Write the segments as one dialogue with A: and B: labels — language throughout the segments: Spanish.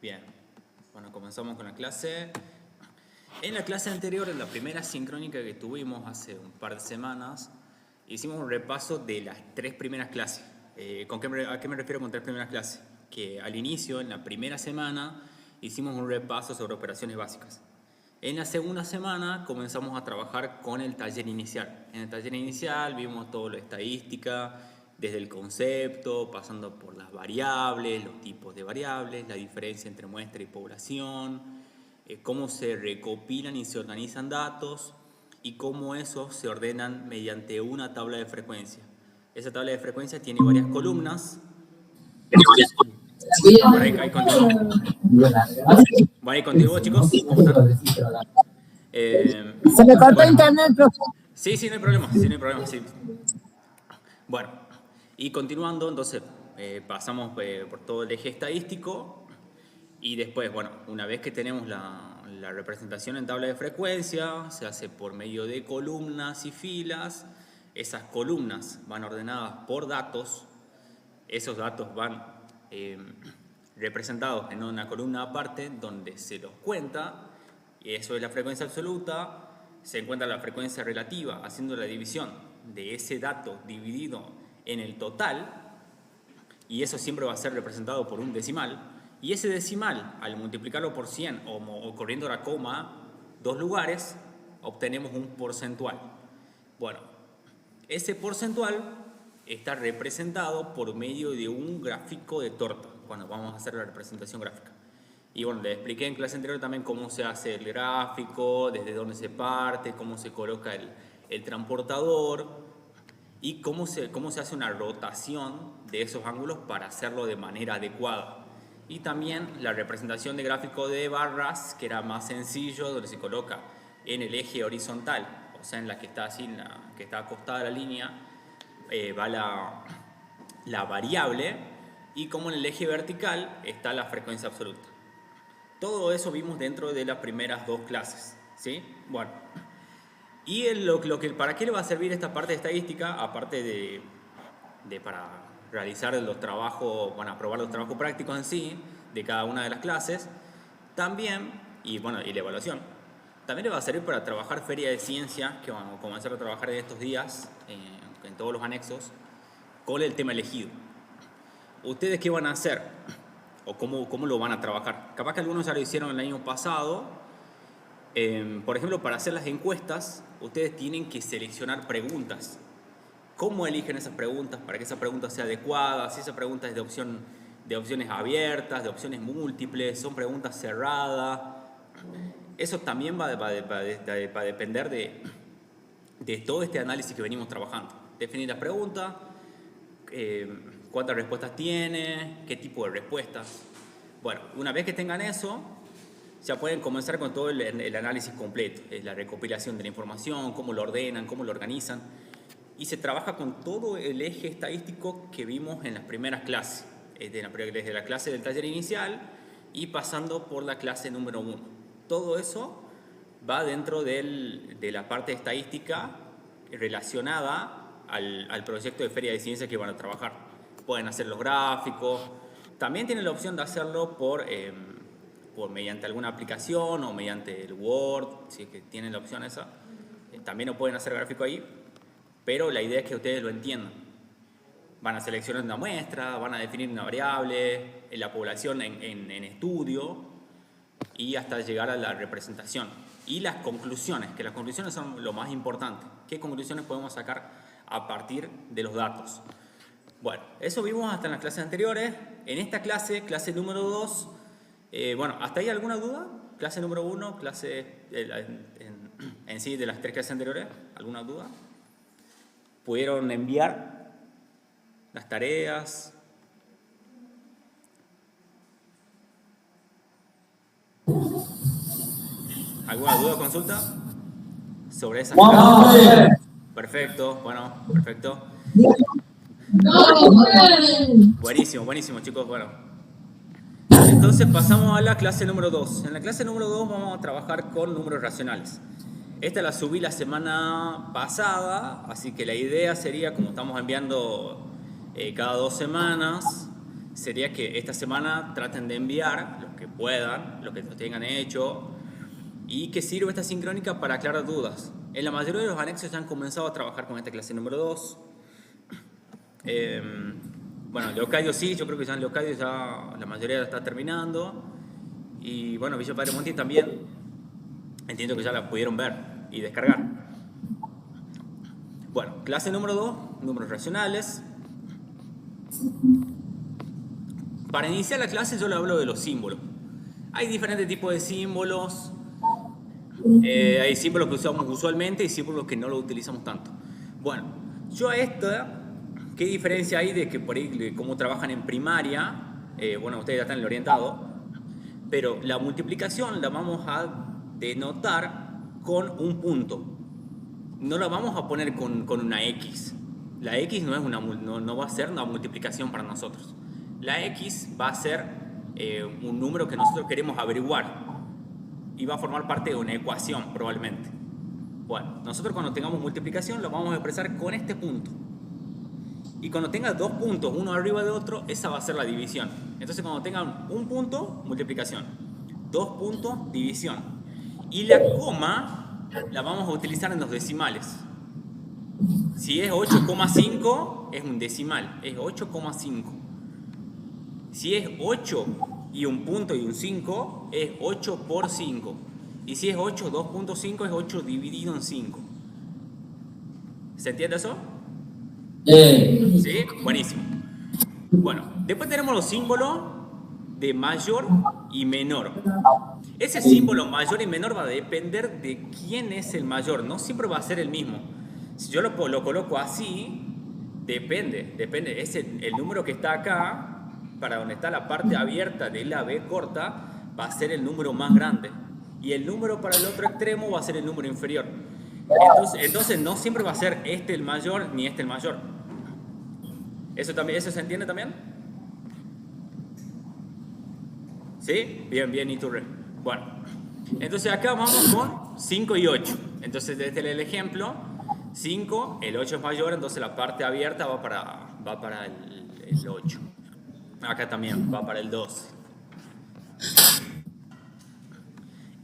A: Bien, bueno, comenzamos con la clase. En la clase anterior, en la primera sincrónica que tuvimos hace un par de semanas, hicimos un repaso de las tres primeras clases. ¿A qué me refiero con tres primeras clases? Que al inicio, en la primera semana, hicimos un repaso sobre operaciones básicas. En la segunda semana comenzamos a trabajar con el taller inicial. En el taller inicial vimos todo lo estadística, desde el concepto, pasando por las variables, los tipos de variables, la diferencia entre muestra y población, cómo se recopilan y se organizan datos y cómo esos se ordenan mediante una tabla de frecuencia. Esa tabla de frecuencia tiene varias columnas. Ahí continúo. Bueno, ahí continúo, chicos. ¿Cómo están?
B: Se me cortó internet, profe.
A: Sí, no hay problema. Sí, no hay problema. Sí. Bueno, y continuando, entonces pasamos por todo el eje estadístico y después, bueno, una vez que tenemos la representación en tabla de frecuencia, se hace por medio de columnas y filas. Esas columnas van ordenadas por datos. Esos datos van representados en una columna aparte donde se los cuenta, y eso es la frecuencia absoluta. Se encuentra la frecuencia relativa haciendo la división de ese dato dividido en el total, y eso siempre va a ser representado por un decimal, y ese decimal, al multiplicarlo por 100 o corriendo la coma dos lugares, obtenemos un porcentual. Bueno, ese porcentual está representado por medio de un gráfico de torta, cuando vamos a hacer la representación gráfica. Y bueno, les expliqué en clase anterior también cómo se hace el gráfico, desde dónde se parte, cómo se coloca el transportador y cómo se hace una rotación de esos ángulos para hacerlo de manera adecuada. Y también la representación de gráfico de barras, que era más sencillo, donde se coloca en el eje horizontal, o sea, en la que está así, que está acostada la línea, va la variable, y como en el eje vertical está la frecuencia absoluta. Todo eso vimos dentro de las primeras dos clases, ¿sí? Bueno, y ¿para qué le va a servir esta parte de estadística? Aparte de para realizar los trabajos, bueno, aprobar los trabajos prácticos en sí, de cada una de las clases, también, y la evaluación, también le va a servir para trabajar feria de ciencia, que vamos a comenzar a trabajar en estos días, en todos los anexos, con el tema elegido. ¿Ustedes qué van a hacer? ¿O cómo lo van a trabajar? Capaz que algunos ya lo hicieron el año pasado. Por ejemplo, para hacer las encuestas, ustedes tienen que seleccionar preguntas. ¿Cómo eligen esas preguntas para que esa pregunta sea adecuada? Si esa pregunta es de opciones abiertas, de opciones múltiples, son preguntas cerradas. Eso también va a depender de todo este análisis que venimos trabajando. Definir la pregunta, cuántas respuestas tiene, qué tipo de respuestas. Bueno, una vez que tengan eso, ya pueden comenzar con todo el análisis completo, la recopilación de la información, cómo lo ordenan, cómo lo organizan, y se trabaja con todo el eje estadístico que vimos en las primeras clases, desde la clase del taller inicial y pasando por la clase número 1. Todo eso va dentro de la parte estadística relacionada al proyecto de feria de ciencia que van a trabajar. Pueden hacer los gráficos, también tienen la opción de hacerlo mediante alguna aplicación o mediante el Word, si es que tienen la opción esa. También lo pueden hacer gráfico ahí, pero la idea es que ustedes lo entiendan. Van a seleccionar una muestra, van a definir una variable, la población en estudio, y hasta llegar a la representación. Y las conclusiones, que las conclusiones son lo más importante. ¿Qué conclusiones podemos sacar a partir de los datos? Bueno, eso vimos hasta en las clases anteriores. En esta clase número 2, ¿hasta ahí alguna duda? Clase número 1, en sí de las tres clases anteriores, ¿alguna duda? ¿Pudieron enviar las tareas? ¿Alguna duda o consulta sobre esas clases? Perfecto, perfecto. Buenísimo, chicos. Bueno, entonces pasamos a la clase número 2. En la clase número 2 vamos a trabajar con números racionales. Esta la subí la semana pasada, así que la idea sería, como estamos enviando cada 2 semanas, sería que esta semana traten de enviar los que puedan, los que lo tengan hecho, y que sirva esta sincrónica para aclarar dudas. En la mayoría de los anexos ya han comenzado a trabajar con esta clase número 2. Bueno, Leocadio sí, yo creo que ya en Leocadio ya la mayoría está terminando. Y bueno, Villa Padre Monti también. Entiendo que ya la pudieron ver y descargar. Bueno, clase número 2, números racionales. Para iniciar la clase yo le hablo de los símbolos. Hay diferentes tipos de símbolos. Hay símbolos que usamos usualmente y símbolos que no los utilizamos tanto. Bueno, yo a esta, ¿qué diferencia hay de que por ahí, de cómo trabajan en primaria? Bueno, ustedes ya están en el orientado, pero la multiplicación la vamos a denotar con un punto. No la vamos a poner con una X. La X no va a ser una multiplicación para nosotros. La X va a ser un número que nosotros queremos averiguar y va a formar parte de una ecuación probablemente. Bueno, nosotros cuando tengamos multiplicación lo vamos a expresar con este punto. Y cuando tenga dos puntos, uno arriba de otro, esa va a ser la división. Entonces cuando tengan un punto, multiplicación. Dos puntos, división. Y la coma la vamos a utilizar en los decimales. Si es 8,5 es un decimal, es 8,5. Si es 8 y un punto y un 5 es 8 por 5. Y si es 8, 2.5 es 8 dividido en 5. ¿Se entiende eso? ¿Sí? Buenísimo. Bueno, después tenemos los símbolos de mayor y menor. Ese símbolo mayor y menor va a depender de quién es el mayor, no siempre va a ser el mismo. Si yo lo coloco así, depende. Es el número que está acá, para donde está la parte abierta de la B corta, va a ser el número más grande. Y el número para el otro extremo va a ser el número inferior. Entonces no siempre va a ser este el mayor ni este el mayor. ¿Eso se entiende también? ¿Sí? Bien, Iturre. Bueno, entonces acá vamos con 5 y 8. Entonces desde el ejemplo, 5, el 8 es mayor, entonces la parte abierta va para el 8. Acá también va para el 12.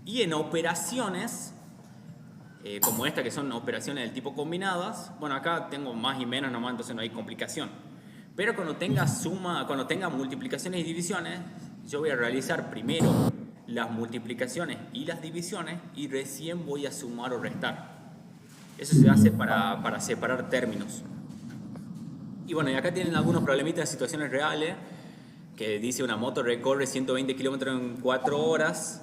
A: Y en operaciones, como esta que son operaciones del tipo combinadas, bueno, acá tengo más y menos nomás, entonces no hay complicación. Pero cuando tenga multiplicaciones y divisiones, yo voy a realizar primero las multiplicaciones y las divisiones y recién voy a sumar o restar. Eso se hace para separar términos. Y bueno, y acá tienen algunos problemitas de situaciones reales, que dice una moto recorre 120 kilómetros en 4 horas,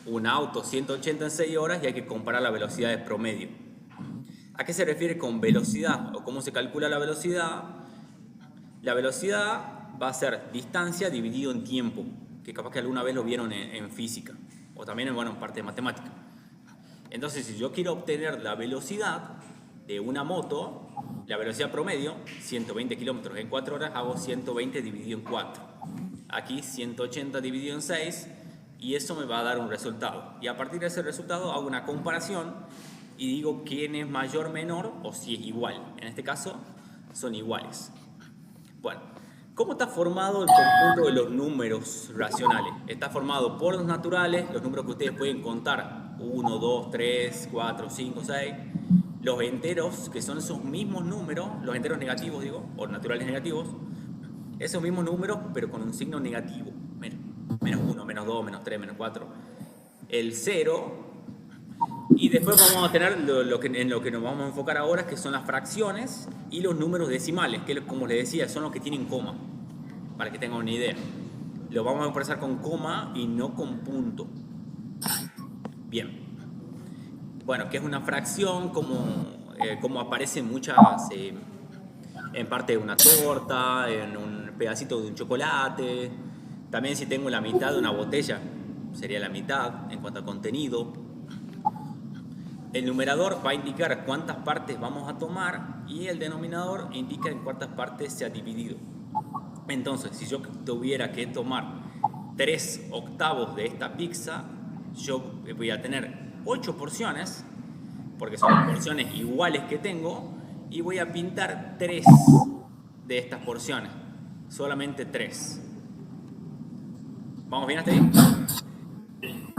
A: un auto 180 en 6 horas y hay que comparar la velocidad de promedio. ¿A qué se refiere con velocidad o cómo se calcula la velocidad? La velocidad va a ser distancia dividido en tiempo, que capaz que alguna vez lo vieron en física o también en parte de matemática. Entonces, si yo quiero obtener la velocidad de una moto, la velocidad promedio, 120 kilómetros en 4 horas, hago 120 dividido en 4. Aquí 180 dividido en 6 y eso me va a dar un resultado. Y a partir de ese resultado hago una comparación y digo quién es mayor, menor o si es igual. En este caso son iguales. Bueno, ¿cómo está formado el conjunto de los números racionales? Está formado por los naturales, los números que ustedes pueden contar, 1, 2, 3, 4, 5, 6. Los enteros, que son esos mismos números, los enteros negativos digo, o naturales negativos, esos mismos números pero con un signo negativo. Menos 1, menos 2, menos 3, menos 4. El 0. Y después vamos a tener en lo que nos vamos a enfocar ahora, que son las fracciones y los números decimales, que como les decía, son los que tienen coma, para que tengan una idea. Lo vamos a expresar con coma y no con punto. Bien. Bueno, que es una fracción, como aparece en muchas, en parte de una torta, en un pedacito de un chocolate. También si tengo la mitad de una botella, sería la mitad en cuanto a contenido. El numerador va a indicar cuántas partes vamos a tomar y el denominador indica en cuántas partes se ha dividido. Entonces, si yo tuviera que tomar 3 octavos de esta pizza, yo voy a tener 8 porciones, porque son porciones iguales que tengo, y voy a pintar 3 de estas porciones, solamente 3. ¿Vamos bien hasta ahí?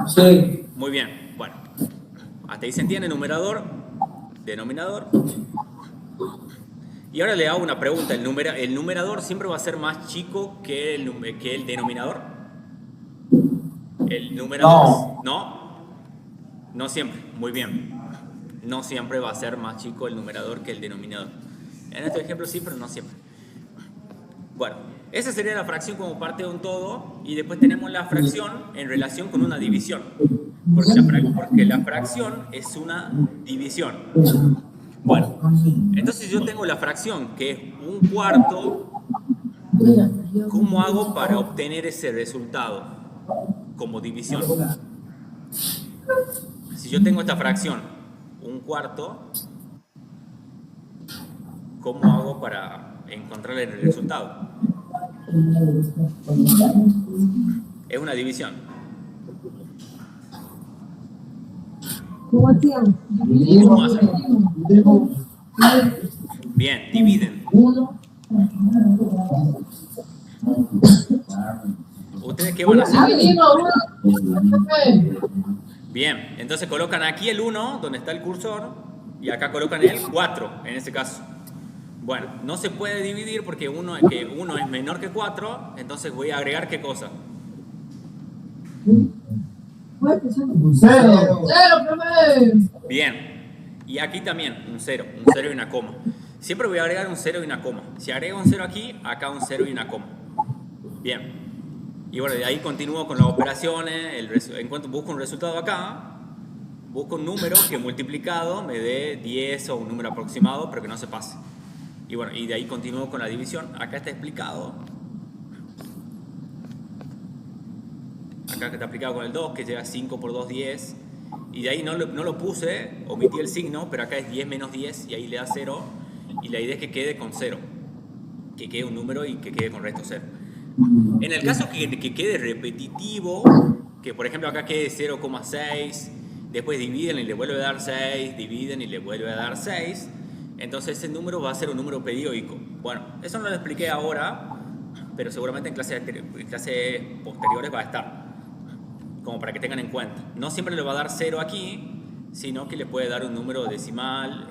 B: Sí.
A: Muy bien. Bueno, hasta ahí se entiende numerador, denominador. Y ahora le hago una pregunta. ¿El numerador siempre va a ser más chico que el denominador? El numerador,
B: No.
A: ¿no? No siempre. Muy bien. No siempre va a ser más chico el numerador que el denominador. En este ejemplo sí, pero no siempre. Bueno, esa sería la fracción como parte de un todo. Y después tenemos la fracción en relación con una división. Porque la fracción es una división. Bueno, entonces yo tengo la fracción que es un cuarto. ¿Cómo hago para obtener ese resultado como división? Si yo tengo esta fracción, un cuarto, ¿cómo hago para encontrar el resultado? Es una división. ¿Cómo hacen? Bien, dividen. ¿Ustedes qué van a hacer? Bien, entonces colocan aquí el 1, donde está el cursor, y acá colocan el 4, en este caso. Bueno, no se puede dividir porque uno es menor que 4, entonces voy a agregar ¿qué cosa?
B: Cero.
A: Bien, y aquí también un 0 y una coma. Siempre voy a agregar un 0 y una coma. Si agrego un 0 aquí, acá un 0 y una coma. Bien, y bueno, de ahí continúo con las operaciones, busco un resultado acá, busco un número que multiplicado me dé 10 o un número aproximado, pero que no se pase. Y bueno, y de ahí continúo con la división. Acá está explicado. Acá está explicado con el 2, que llega 5 por 2, 10. Y de ahí no lo puse, omití el signo, pero acá es 10 menos 10 y ahí le da 0. Y la idea es que quede con 0. Que quede un número y que quede con resto 0. En el caso que quede repetitivo, que por ejemplo acá quede 0,6, después dividen y le vuelve a dar 6, dividen y le vuelve a dar 6, entonces ese número va a ser un número periódico. Bueno, eso no lo expliqué ahora, pero seguramente en clases posteriores va a estar, como para que tengan en cuenta. No siempre le va a dar 0 aquí, sino que le puede dar un número decimal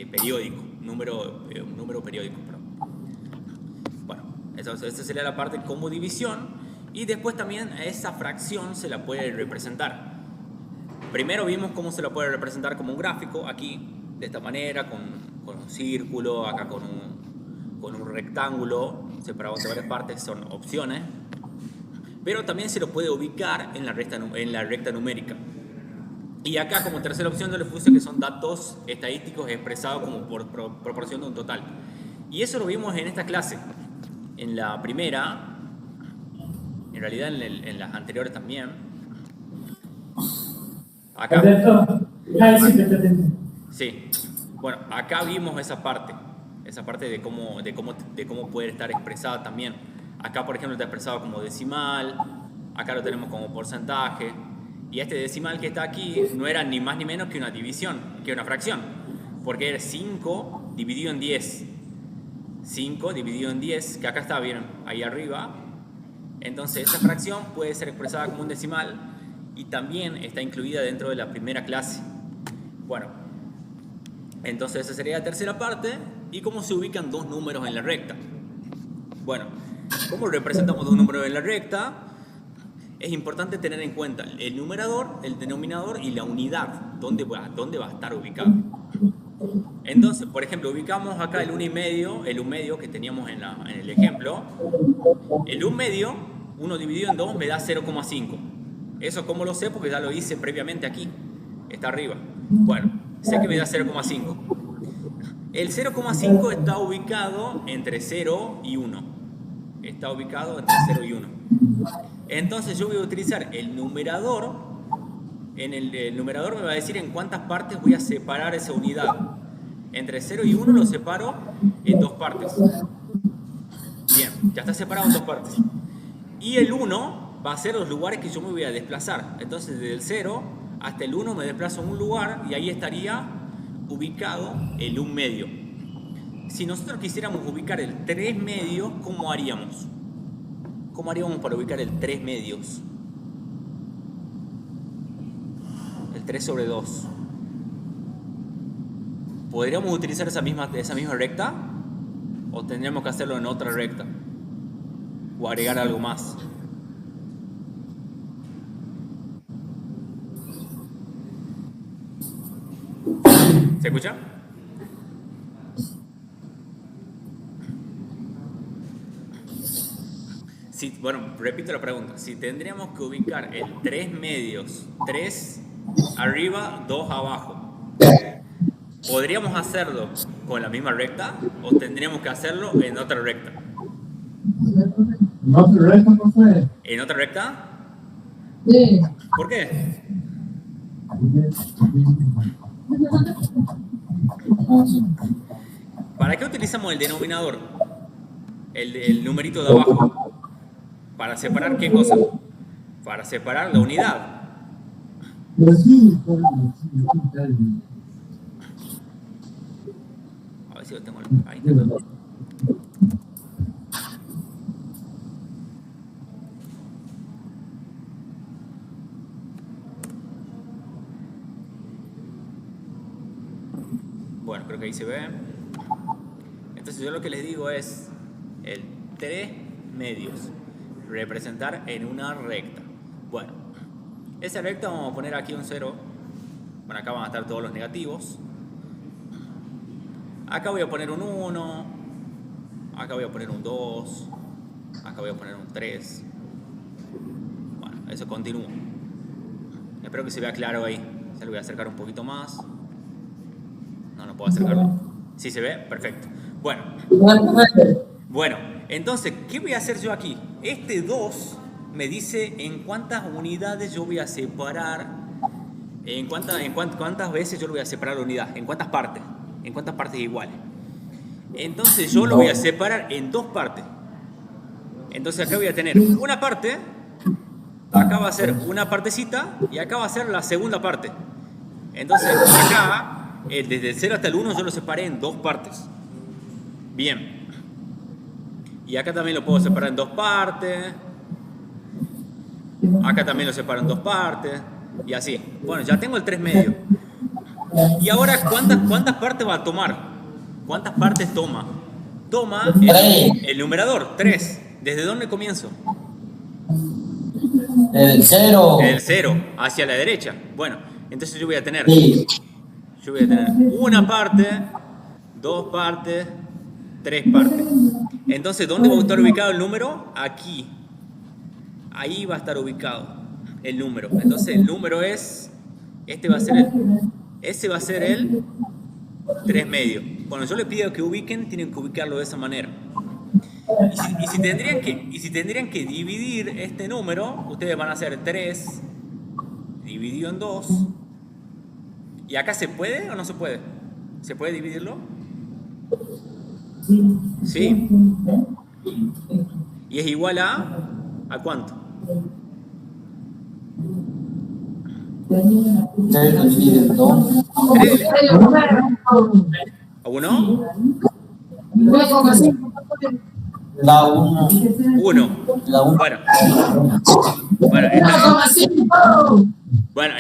A: periódico, un número periódico, perdón. Bueno, entonces esta sería la parte como división, y después también a esa fracción se la puede representar. Primero vimos cómo se la puede representar como un gráfico, aquí, de esta manera, con un círculo, acá con un rectángulo, separado entre varias partes, son opciones. Pero también se lo puede ubicar en la recta numérica. Y acá como tercera opción yo le puse que son datos estadísticos expresados como por proporción de un total. Y eso lo vimos en esta clase. En la primera, en realidad en las anteriores también. Acá. Sí. Bueno, acá vimos esa parte de cómo puede estar expresada también. Acá, por ejemplo, está expresado como decimal, acá lo tenemos como porcentaje, y este decimal que está aquí no era ni más ni menos que una división, que una fracción, porque era 5 dividido en 10. 5 dividido en 10, que acá está, bien, ahí arriba. Entonces, esta fracción puede ser expresada como un decimal y también está incluida dentro de la primera clase. Bueno, entonces esa sería la tercera parte. ¿Y cómo se ubican dos números en la recta? Bueno, ¿cómo representamos dos números en la recta? Es importante tener en cuenta el numerador, el denominador y la unidad, dónde va a estar ubicado. Entonces, por ejemplo, ubicamos acá el 1 medio que teníamos en el ejemplo. El 1 medio, 1 dividido en 2 me da 0,5. Eso como lo sé porque ya lo hice previamente aquí, está arriba. Bueno, sé que me da 0,5. El 0,5 está ubicado entre 0 y 1. Está ubicado entre 0 y 1. Entonces yo voy a utilizar el numerador. El numerador me va a decir en cuántas partes voy a separar esa unidad. Entre 0 y 1 lo separo en dos partes. Bien, ya está separado en dos partes. Y el 1 va a ser los lugares que yo me voy a desplazar. Entonces desde el 0 hasta el 1 me desplazo a un lugar y ahí estaría ubicado el 1 medio. Si nosotros quisiéramos ubicar el 3 medios, ¿cómo haríamos? ¿Cómo haríamos para ubicar el 3 medios? El 3 sobre 2. ¿Podríamos utilizar esa misma recta? ¿O tendríamos que hacerlo en otra recta? ¿O agregar algo más? ¿Se escucha? Sí, bueno, repito la pregunta. Si tendríamos que ubicar el 3 medios, 3 arriba, 2 abajo, ¿podríamos hacerlo con la misma recta o tendríamos que hacerlo en otra recta?
B: ¿En otra recta, profe?
A: ¿En otra recta?
B: Sí.
A: ¿Por qué? ¿Para qué utilizamos el denominador? El numerito de abajo. ¿Para separar qué cosa? Para separar la unidad. A ver si lo tengo ahí. Está. Bueno, creo que ahí se ve. Entonces yo lo que les digo es el 3 medios. Representar en una recta. Bueno, esa recta vamos a poner aquí un 0. Bueno, acá van a estar todos los negativos. Acá voy a poner un 1. Acá voy a poner un 2. Acá voy a poner un 3. Bueno, eso continúa. Espero que se vea claro ahí. Se lo voy a acercar un poquito más. No puedo acercarlo. ¿Sí se ve? Perfecto. Bueno, entonces, ¿qué voy a hacer yo aquí? Este 2 me dice en cuántas unidades yo voy a separar, cuántas veces yo lo voy a separar la unidad, en cuántas partes iguales. Entonces yo lo voy a separar en 2 partes. Entonces acá voy a tener una parte, acá va a ser una partecita y acá va a ser la segunda parte. Entonces acá, desde el 0 hasta el 1 yo lo separé en 2 partes. Bien. Y acá también lo puedo separar en 2 partes. Acá también lo separo en 2 partes. Y así. Bueno, ya tengo el 3 medios. Y ahora, ¿cuántas partes va a tomar? ¿Cuántas partes toma? Toma el numerador, 3. ¿Desde dónde comienzo?
B: El 0.
A: Del 0, hacia la derecha. Bueno, entonces yo voy a tener una parte, 2 partes, 3 partes. Entonces, ¿dónde va a estar ubicado el número? Aquí. Ahí va a estar ubicado el número. Entonces, el número es... ese va a ser el 3 medios. Cuando yo les pido que ubiquen, tienen que ubicarlo de esa manera. Y si tendrían que dividir este número, ustedes van a hacer 3 dividido en 2. ¿Y acá se puede o no se puede? ¿Se puede dividirlo? Sí. ¿Y es igual a cuánto?
B: 3 dividido en 2.
A: ¿A 1?
B: Da 1.
A: 1. Bueno,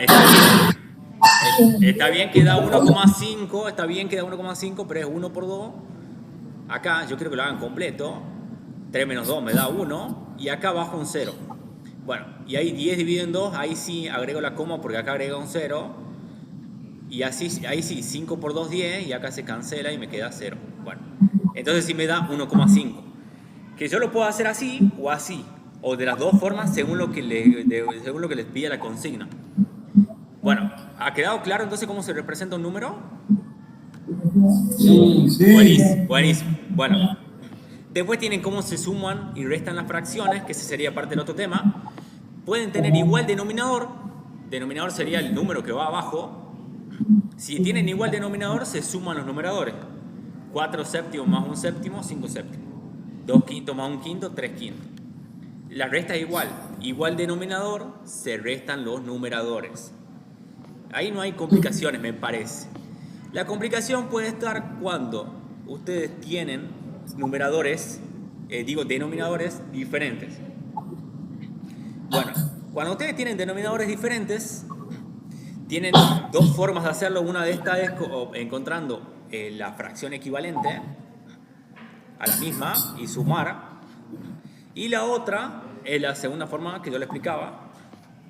A: está bien que da 1,5, está bien que da 1,5, pero es 1 por 2. Acá yo quiero que lo hagan completo. 3 menos 2 me da 1 y acá bajo un 0. Bueno, y ahí 10 dividido en 2, ahí sí agrego la coma porque acá agrego un 0. Y así, ahí sí, 5 por 2, 10 y acá se cancela y me queda 0. Bueno, entonces sí me da 1,5. Que yo lo puedo hacer así, o de las dos formas según lo que les pide la consigna. Bueno, ¿ha quedado claro entonces cómo se representa un número?
B: Sí.
A: Buenísimo. Bueno, después tienen cómo se suman y restan las fracciones, que ese sería parte del otro tema. Pueden tener igual denominador. Denominador sería el número que va abajo. Si tienen igual denominador, se suman los numeradores. 4 séptimos más 1 séptimo, 5 séptimos. 2 quintos más 1 quinto, 3 quintos. La resta es igual. Igual denominador, se restan los numeradores. Ahí no hay complicaciones, me parece. La complicación puede estar cuando ustedes tienen denominadores diferentes. Cuando ustedes tienen denominadores diferentes, tienen dos formas de hacerlo. Una de estas es encontrando la fracción equivalente a la misma y sumar. Y la otra es la segunda forma que yo le explicaba,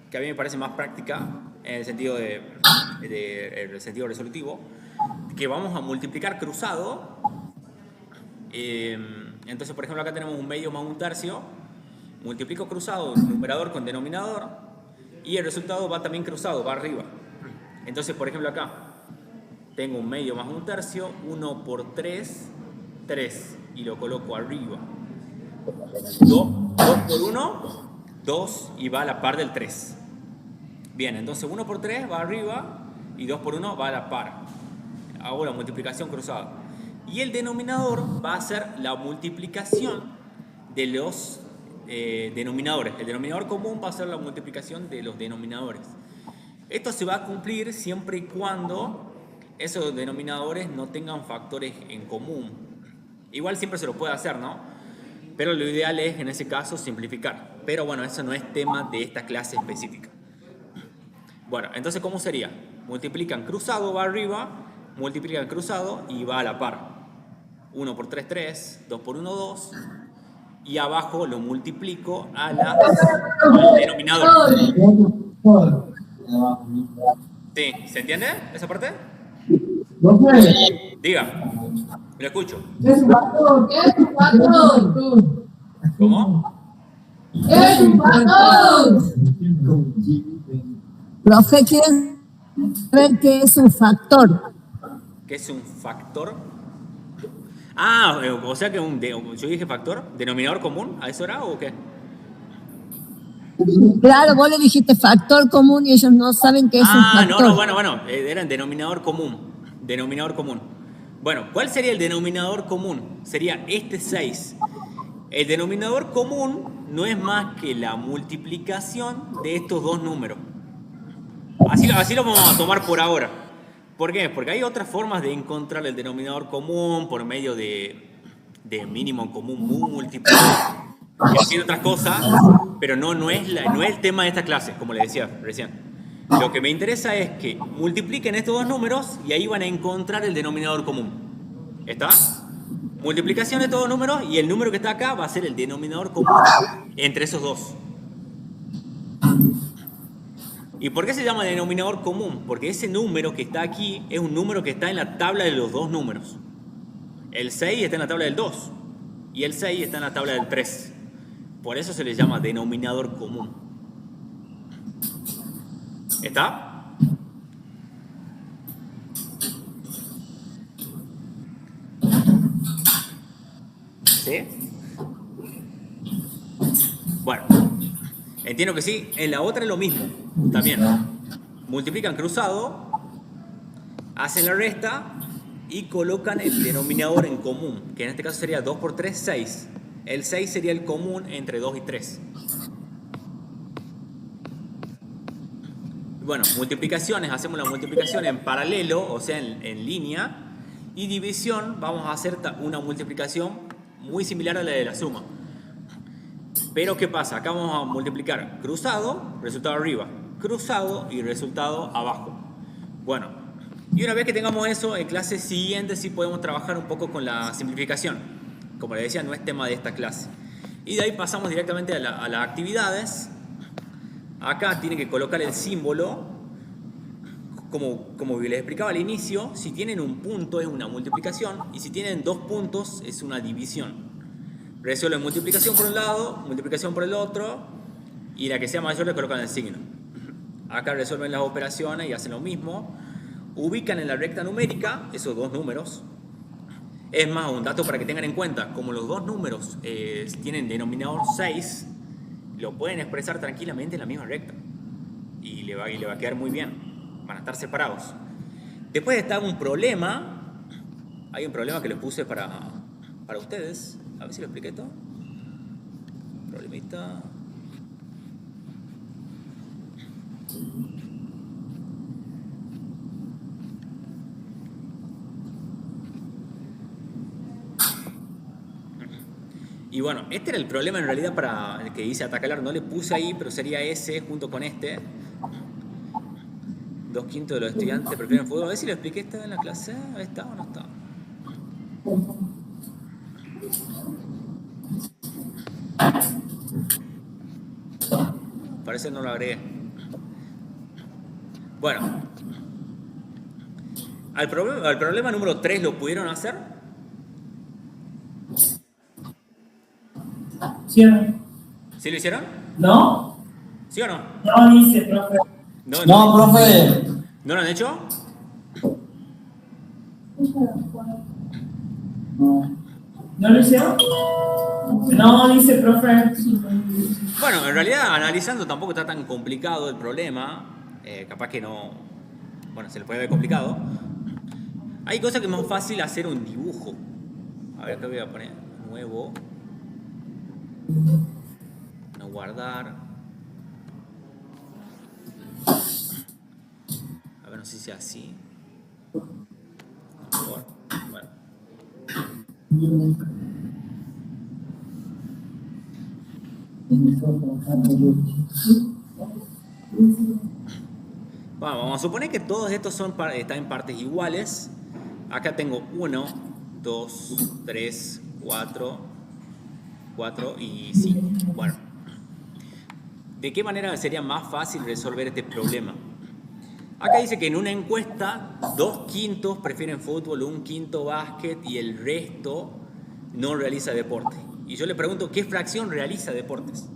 A: que a mí me parece más práctica en el sentido, el sentido resolutivo, que vamos a multiplicar cruzado. Entonces, por ejemplo, acá tenemos un medio más un tercio. Multiplico cruzado numerador con denominador y el resultado va también cruzado, va arriba. Entonces, por ejemplo, acá tengo un medio más un tercio, 1 por 3, 3, y lo coloco arriba. 2 por 1, 2, y va a la par del 3. Bien, entonces 1 por 3 va arriba y 2 por 1 va a la par. Hago la multiplicación cruzada. Y el denominador va a ser la multiplicación de los denominadores. El denominador común va a ser la multiplicación de los denominadores. Esto se va a cumplir siempre y cuando esos denominadores no tengan factores en común. Igual siempre se lo puede hacer, ¿no? Pero lo ideal es, en ese caso, simplificar. Pero bueno, eso no es tema de esta clase específica. Bueno, entonces, ¿cómo sería? Multiplican cruzado, va arriba, multiplican cruzado y va a la par. 1 por 3, 3, 2 por 1, 2. Y abajo lo multiplico al denominador. ¿Sí? ¿Se entiende esa parte? Diga, lo escucho.
B: ¿Qué es un factor? ¿Qué es un factor?
A: ¿Cómo?
B: ¿Qué es un factor?
C: Profe, quieren saber qué es un factor.
A: ¿Qué es un factor? Ah, o sea que yo dije factor, denominador común, ¿a eso era o qué?
C: Claro, vos le dijiste factor común y ellos no saben qué es un factor.
A: No, bueno, era denominador común, denominador común. Bueno, ¿cuál sería el denominador común? Sería este 6. El denominador común no es más que la multiplicación de estos dos números. Así lo vamos a tomar por ahora. ¿Por qué? Porque hay otras formas de encontrar el denominador común por medio de mínimo común múltiplo y así otras cosas, pero no es el tema de esta clase, como le decía recién. Lo que me interesa es que multipliquen estos dos números y ahí van a encontrar el denominador común. ¿Está? Multiplicación de estos dos números y el número que está acá va a ser el denominador común entre esos dos. ¿Y por qué se llama denominador común? Porque ese número que está aquí es un número que está en la tabla de los dos números. El 6 está en la tabla del 2 y el 6 está en la tabla del 3. Por eso se le llama denominador común. ¿Está? ¿Sí? Bueno, entiendo que sí. En la otra es lo mismo. También. Multiplican cruzado, hacen la resta y colocan el denominador en común, que en este caso sería 2 por 3, 6. El 6 sería el común entre 2 y 3. Bueno, multiplicaciones, hacemos la multiplicación en paralelo, o sea, en línea. Y división, vamos a hacer una multiplicación muy similar a la de la suma. Pero ¿qué pasa? Acá vamos a multiplicar cruzado, resultado arriba, cruzado y resultado abajo. Bueno, y una vez que tengamos eso, en clase siguiente sí podemos trabajar un poco con la simplificación. Como les decía, no es tema de esta clase. Y de ahí pasamos directamente a las actividades. Acá tienen que colocar el símbolo. Como les explicaba al inicio, si tienen un punto es una multiplicación y si tienen dos puntos es una división. Resuelven multiplicación por un lado, multiplicación por el otro y la que sea mayor le colocan el signo. Acá resuelven las operaciones y hacen lo mismo. Ubican en la recta numérica esos dos números. Es más, un dato para que tengan en cuenta, como los dos números tienen denominador 6, lo pueden expresar tranquilamente en la misma recta y le va a quedar muy bien, van a estar separados. Después está un problema, hay un problema que les puse para ustedes, a ver si lo expliqué todo. Problemita. Y bueno, este era el problema en realidad para el que dice atacalar. No le puse ahí, pero sería ese junto con este. 2/5 de los estudiantes prefieren fútbol. A ver si lo expliqué esto en la clase. ¿Está o no está? Parece que no lo agregué. Bueno. Al problema número 3 lo pudieron hacer.
D: ¿Sí o no?
A: ¿Sí lo hicieron?
D: ¿No?
A: ¿Sí o no?
D: No dice, profe.
E: No, profe.
A: ¿No lo han hecho?
D: ¿No lo hicieron? No dice, profe.
A: Bueno, en realidad analizando tampoco está tan complicado el problema. Capaz que no... Bueno, se le puede ver complicado. Hay cosas que es más fácil hacer un dibujo. A ver, ¿qué voy a poner? Nuevo. No guardar. A ver, no sé si sea así. Mejor. Bueno. Bueno, vamos a suponer que todos estos están en partes iguales. Acá tengo 1, 2, 3, 4 y 5. Bueno, ¿de qué manera sería más fácil resolver este problema? Acá dice que en una encuesta 2/5 prefieren fútbol, 1/5 básquet y el resto no realiza deporte. Y yo le pregunto, ¿qué fracción realiza deportes?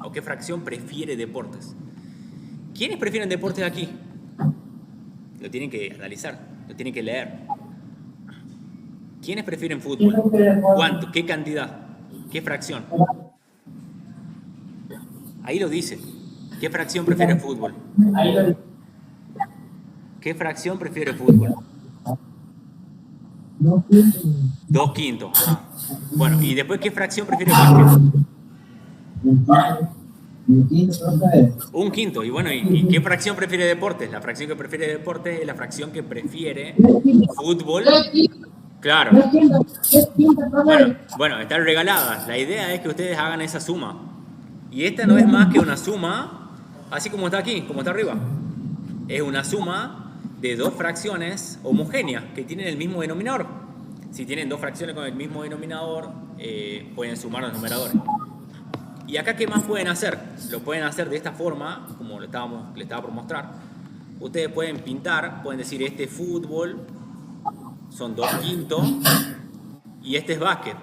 A: ¿O qué fracción prefiere deportes? ¿Quiénes prefieren deportes aquí? Lo tienen que analizar, lo tienen que leer. ¿Quiénes prefieren fútbol? ¿Cuánto? ¿Qué cantidad? ¿Qué fracción? Ahí lo dice. ¿Qué fracción prefiere fútbol?
D: Ahí lo dice.
A: ¿Qué fracción prefiere fútbol? 2/5. Bueno, y después, ¿qué fracción prefiere básquet? 1/5. Y bueno, ¿y qué fracción prefiere deportes? La fracción que prefiere deportes es la fracción que prefiere fútbol. Claro. Bueno, están regaladas. La idea es que ustedes hagan esa suma. Y esta no es más que una suma, así como está aquí, como está arriba. Es una suma de dos fracciones homogéneas que tienen el mismo denominador. Si tienen dos fracciones con el mismo denominador, pueden sumar los numeradores. ¿Y acá qué más pueden hacer? Lo pueden hacer de esta forma, como le estaba por mostrar. Ustedes pueden pintar, pueden decir este es fútbol, son 2/5, y este es básquet.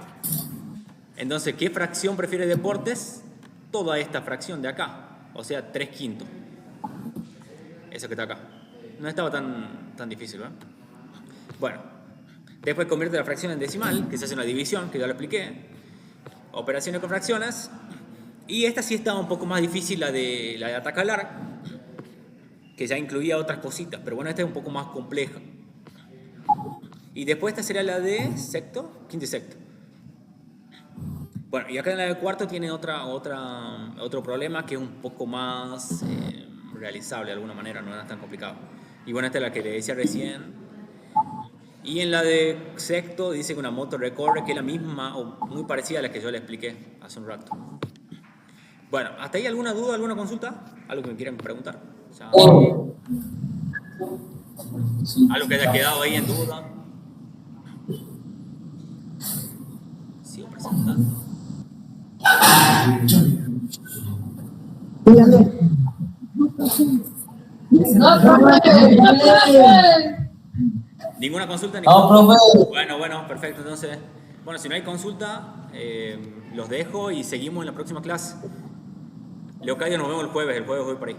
A: Entonces, ¿qué fracción prefiere deportes? Toda esta fracción de acá, o sea, 3/5. Eso que está acá. No estaba tan difícil, ¿verdad? Bueno, después convierte la fracción en decimal, que se hace una división, que ya lo expliqué. Operaciones con fracciones. Y esta sí estaba un poco más difícil, la de atacalar, que ya incluía otras cositas, pero bueno, esta es un poco más compleja. Y después esta sería la de sexto, quinto y sexto. Bueno, y acá en la de cuarto tiene otro problema que es un poco más realizable de alguna manera, no es tan complicado. Y bueno, esta es la que le decía recién. Y en la de sexto dice que una moto recorre, que es la misma o muy parecida a la que yo le expliqué hace un rato. Bueno, ¿hasta ahí alguna duda, alguna consulta? ¿Algo que me quieran preguntar? O sea, ¿algo que haya quedado ahí en duda? Sigo presentando.
B: No, profe.
A: ¿Ninguna consulta?
E: No, profe.
A: Bueno, perfecto. Entonces, bueno, si no hay consulta, los dejo y seguimos en la próxima clase. Leocadio, nos vemos el jueves voy por ahí.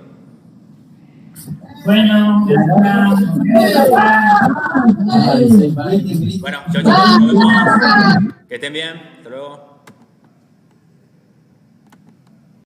D: Bueno,
A: Bueno, chao, chicos, nos vemos. Que estén bien. Hasta luego.